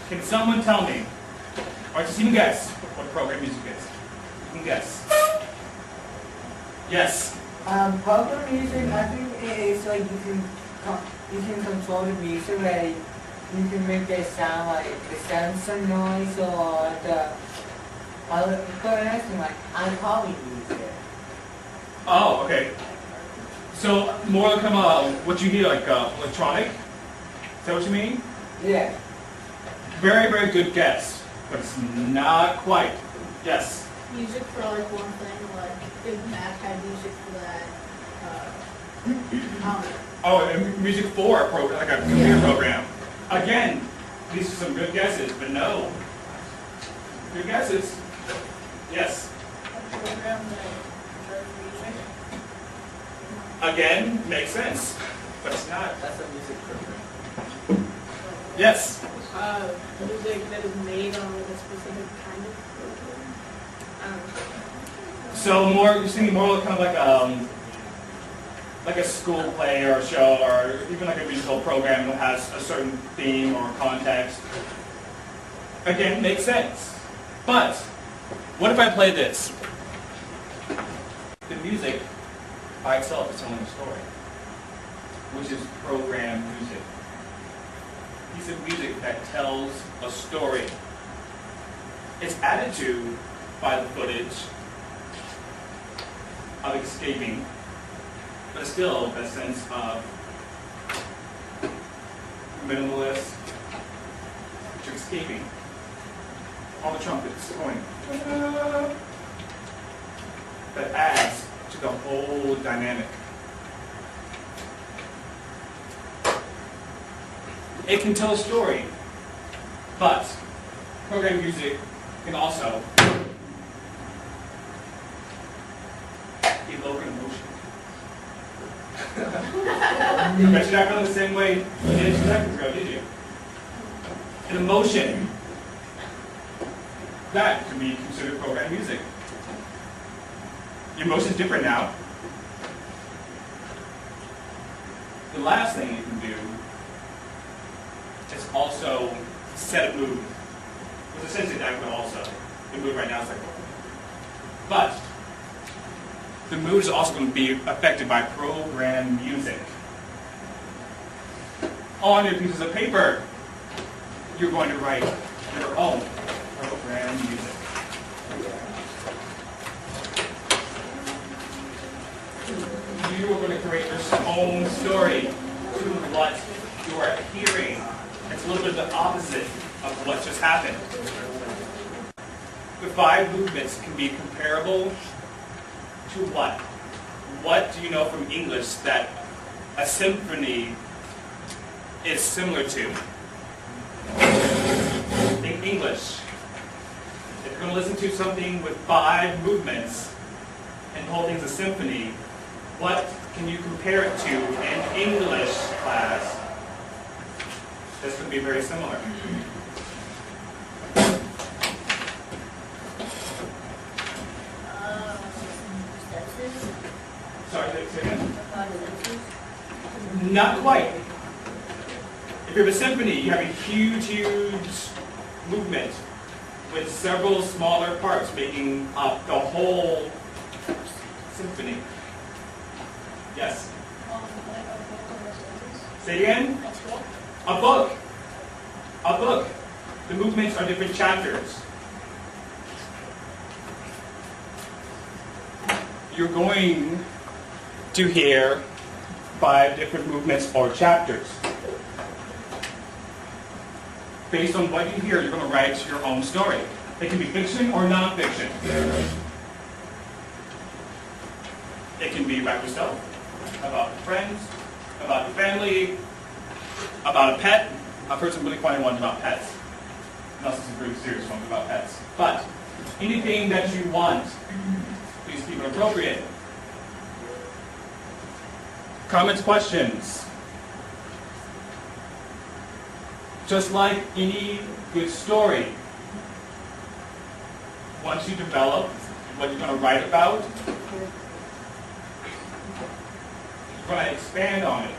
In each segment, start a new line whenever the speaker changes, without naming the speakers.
Can someone tell me, or just even guess, what program music is? You can guess. Yes.
Program music, I think it is like you can control the music, like you can make it sound like the sensor noise or the other like iPod music.
Oh, okay. So more like what you hear, like electronic? Is that what you mean?
Yeah.
Very, very good guess, but it's not quite. Yes.
Music for like one thing, like Big Mac had music for that.
Oh, and music for a program, like a computer program. Again, these are some good guesses, but no. Good guesses. Yes.
A program that does music.
Again, makes sense, but it's not.
That's a music program.
Yes.
Music that is made on like a specific kind of program.
So you're thinking more kind of like a school play or a show or even like a musical program that has a certain theme or context. Again, makes sense. But what if I play this? The music by itself is telling a story, which is program music. Piece of music that tells a story. It's added to by the footage of escaping, but still a sense of minimalist, which you're escaping. All the trumpets going. That adds to the whole dynamic. It can tell a story, but program music can also evoke emotion. I bet you're not feeling the same way you did 2 seconds ago, did you? An emotion. That can be considered program music. Your emotion's different now. The last thing you can do is also set a mood. It's essentially that one also. The mood right now is like, but the mood is also going to be affected by program music. On your pieces of paper, you're going to write your own program music. You are going to create your own story to what you are hearing. It's a little bit the opposite of what just happened. The 5 movements can be comparable to what? What do you know from English that a symphony is similar to? In English, if you're going to listen to something with 5 movements and the whole thing's a symphony, what can you compare it to in English class? This would be very similar. Sorry, say again? Not quite. If you have a symphony, you have a huge, huge movement with several smaller parts making up the whole symphony. Yes? Say again? A book. A book. The movements are different chapters. You're going to hear 5 different movements or chapters. Based on what you hear, you're going to write your own story. It can be fiction or non-fiction. It can be about yourself, about friends, about your family, about a pet. I've heard some really funny ones about pets. And also some pretty serious ones about pets. But anything that you want, please keep it appropriate. Comments, questions? Just like any good story, once you develop what you're going to write about, you're going to expand on it.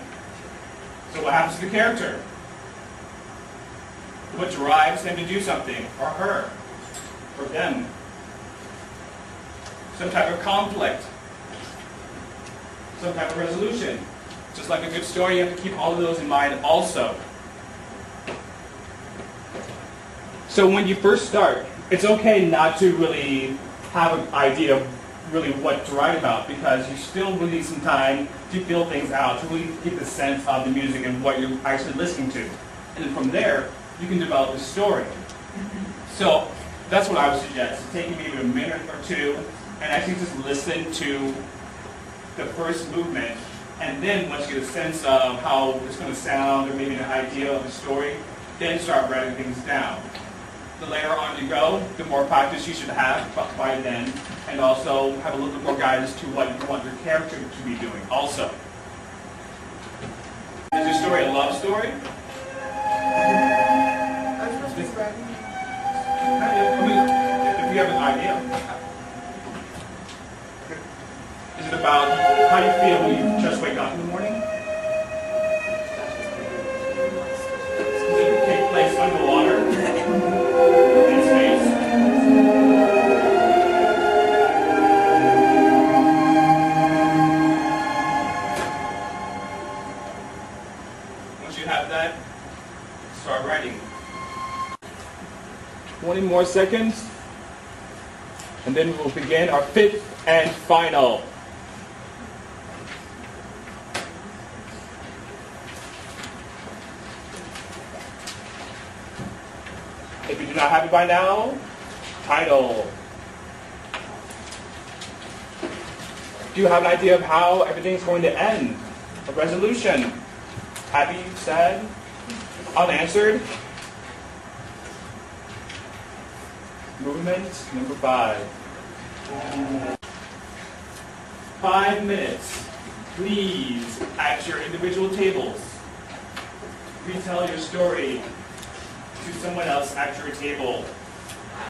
So what happens to the character? What drives him to do something, or her, or them? Some type of conflict, some type of resolution. Just like a good story, you have to keep all of those in mind also. So when you first start, it's okay not to really have an idea of really what to write about, because you still really need some time to feel things out, to really get the sense of the music and what you're actually listening to. And then from there, you can develop a story. So that's what I would suggest, taking maybe a minute or two and actually just listen to the first movement, and then once you get a sense of how it's going to sound or maybe an idea of the story, then start writing things down. The later on you go, the more practice you should have by then, and also have a little bit more guidance to what you want your character to be doing also. Is your story a love story?
I'm supposed to be writing.
I mean, if you have an idea. Is it about how you feel when you just wake up in the morning? Does it take place underwater? In space? Once you have that, start writing. 20 more seconds, and then we'll begin our fifth and final. If you do not have it by now, title. Do you have an idea of how everything's going to end? A resolution? Happy, sad, unanswered? Movement number 5. 5 minutes. Please, at your individual tables, retell your story to someone else at your table.